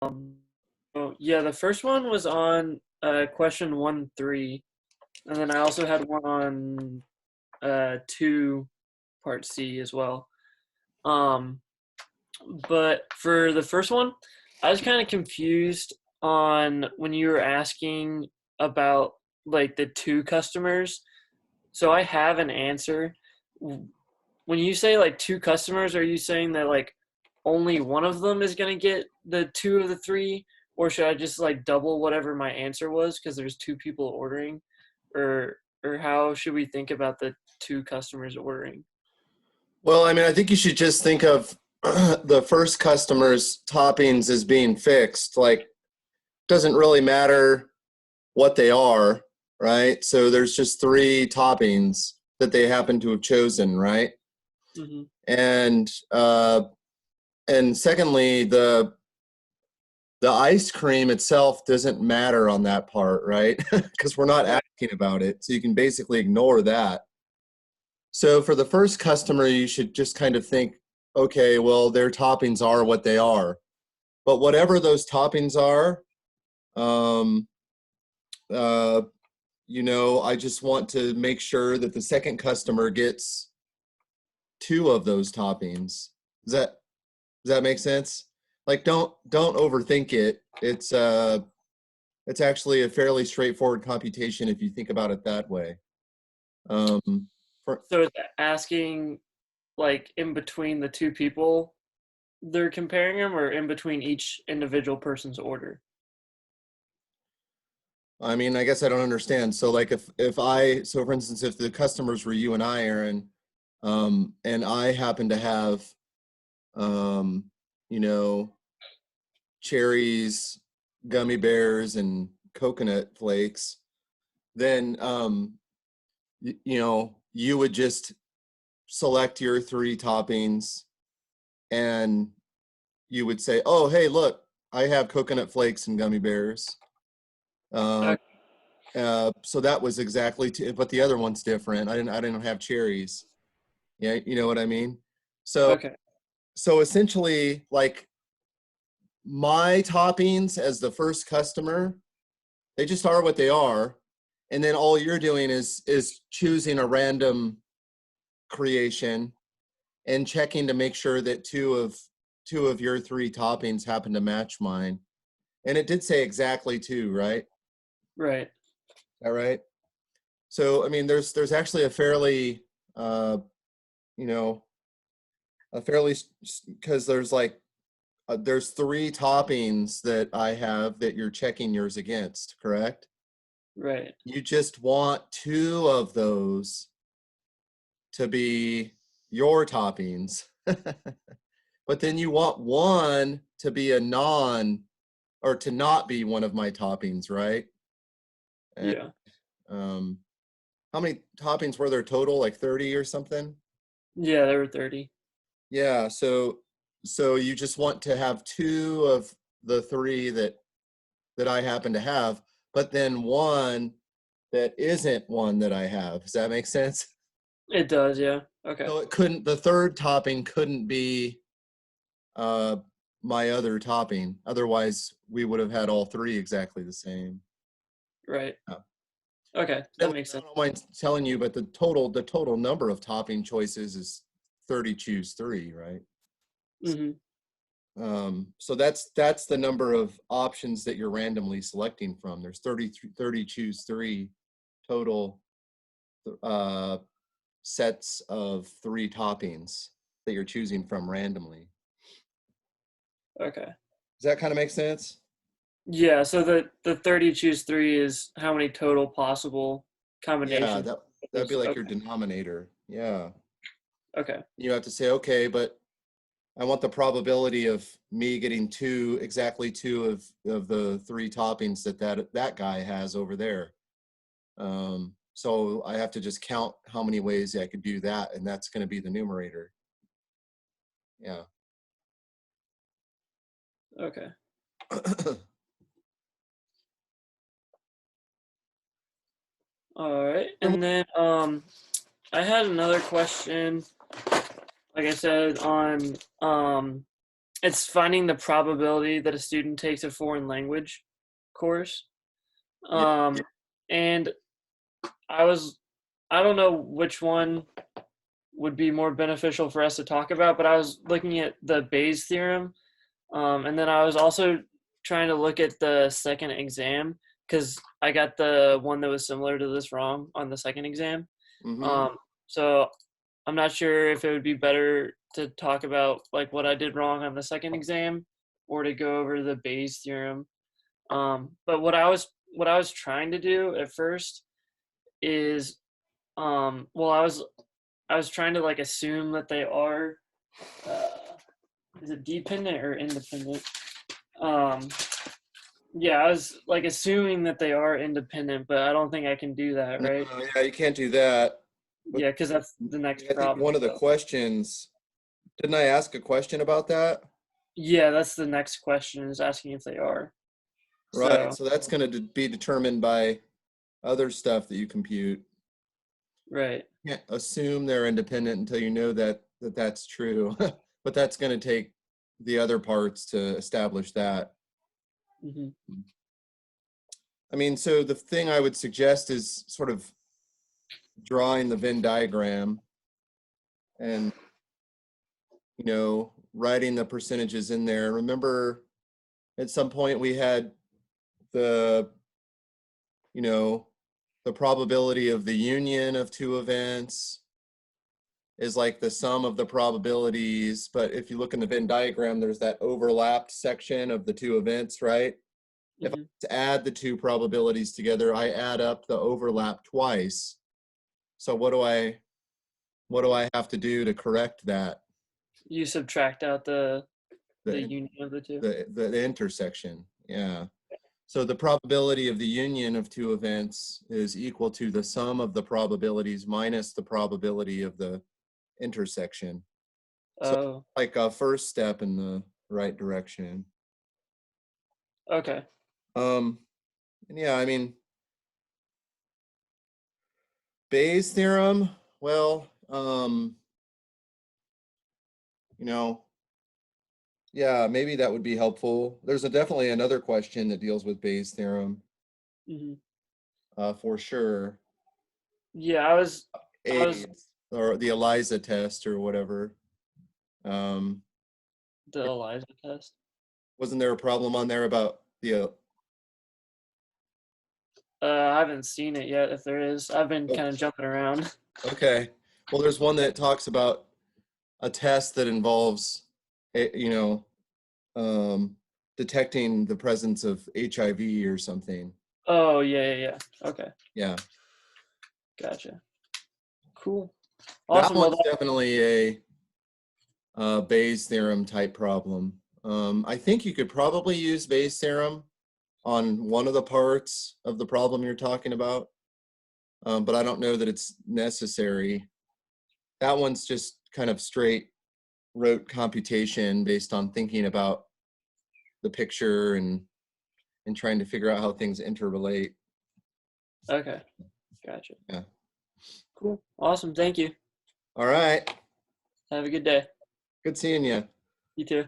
Oh, yeah, the first one was on question 1-3, and then I also had one on 2 part C as well. Um, but for the first one, I was kind of confused on when you were asking about like the 2 customers. So I have an answer. When you say like 2 customers, are you saying that like only one of them is going to get the 2 of the 3, or should I just like double whatever my answer was because there's 2 people ordering, or how should we think about the 2 customers ordering? Well, I mean, I think you should just think of the first customer's toppings as being fixed. Like, doesn't really matter what they are, right? So there's just three toppings that they happen to have chosen, right? Hmm. And and secondly, the ice cream itself doesn't matter on that part, right? Because we're not Right. asking about it, so you can basically ignore that. So for the first customer, you should just kind of think, okay, well, their toppings are what they are. But whatever those toppings are, um, uh, I just want to make sure that the second customer gets two of those toppings. Does that does that make sense? Like, don't overthink it. It's actually a fairly straightforward computation if you think about it that way. Um, for, So it's asking like in between the 2 people they're comparing them, or in between each individual person's order? I mean, I guess I don't understand. So like so for instance, if the customers were you and I, Aaron, and I happen to have um, you know, cherries, gummy bears, and coconut flakes, then you would just select your three toppings and you would say, "Oh, hey, look, I have coconut flakes and gummy bears." Um, Okay. so that was exactly, but the other one's different. I didn't have cherries. Yeah, you know what I mean? So, Okay. so essentially, like my toppings as the first customer, they just are what they are. And then all you're doing is choosing a random creation and checking to make sure that two of your three toppings happen to match mine. And it did say exactly two, right? Right. All right. So I mean, there's actually a fairly you know a fairly because there's three toppings that I have that you're checking yours against, correct? Right. You just want two of those to be your toppings. But then you want one to be a non or to not be one of my toppings, right? And Yeah. um, how many toppings were there total? Like 30 or something? Yeah, there were 30. Yeah, so you just want to have two of the three that I happen to have, but then one that isn't one that I have. Does that make sense? It does, yeah. Okay. So the third topping couldn't be uh, my other topping. Otherwise, we would have had all three exactly the same. Right. Yeah. Okay, that And makes I sense. don't mind telling you, but the total number of topping choices is 30 choose three, right? Mhm. So that's the number of options that you're randomly selecting from. There's 30 choose three total uh, sets of three toppings that you're choosing from randomly. Okay. Does that kind of make sense? Yeah, so the 30 choose 3 is how many total possible Yeah, combinations that'd be those. like your Okay. denominator. Yeah. Okay. You have to say, okay, but I want the probability of me getting exactly two of the three toppings that guy has over there. So I have to just count how many ways I could do that, and that's going to be the numerator. Yeah. Okay. All right. And And then I had another question, like I said, on it's finding the probability that a student takes a foreign language course. Yeah. And I don't know which one would be more beneficial for us to talk about, but I was looking at the Bayes theorem. And then I was also trying to look at the second exam because I got the one that was similar to this wrong on the second exam. Mm-hmm. So I'm not sure if it would be better to talk about like what I did wrong on the second exam or to go over the Bayes theorem. But what I was trying to do at first is well I was trying to like assume that they are uh, is it dependent or independent? Um, yeah, I was like assuming that they are independent, but I don't think I can do that, No, right? yeah, you can't do that. But Yeah, because that's the next I think problem. one of the So. questions, didn't I ask a question about that? Yeah, that's the next question is asking if they are. Right. So, So that's going to be determined by other stuff that you compute. right. You can't assume they're independent until you know that that's true. But that's going to take the other parts to establish that. Hmm. I mean, so the thing I would suggest is sort of drawing the Venn diagram and, writing the percentages in there. Remember, at some point we had the, you know, the probability of the union of two events is like the sum of the probabilities. But if you look in the Venn diagram, there's that overlapped section of the two events, right? If Hmm. I add the two probabilities together, I add up the overlap twice. So what do I have to do to correct that? You subtract out the The union of the two. the intersection. Yeah. So the probability of the union of two events is equal to the sum of the probabilities minus the probability of the intersection. So Oh, like a first step in the right direction. okay. Um, and yeah, I mean, Bayes theorem, well, you know, yeah, maybe that would be helpful. There's definitely another question that deals with Bayes theorem, Hmm. for sure. Yeah, I was AIDS or the ELISA test or whatever. Um, the ELISA test. wasn't there a problem on there about the I haven't seen it yet. If there is, I've been oh, kind of jumping around. okay. Well, there's one that talks about a test that involves, eh, you know, um, detecting the presence of HIV or something. Oh, yeah, yeah, yeah. Okay, Yeah, gotcha. Cool. that Awesome. Well, one's definitely a Bayes theorem type problem. I think you could probably use Bayes theorem on one of the parts of the problem you're talking about, but I don't know that it's necessary. That one's just kind of straight rote computation based on thinking about the picture and trying to figure out how things interrelate. okay, gotcha. Yeah. Cool. Awesome. Thank you. All right. Have a good day. Good seeing you. You too.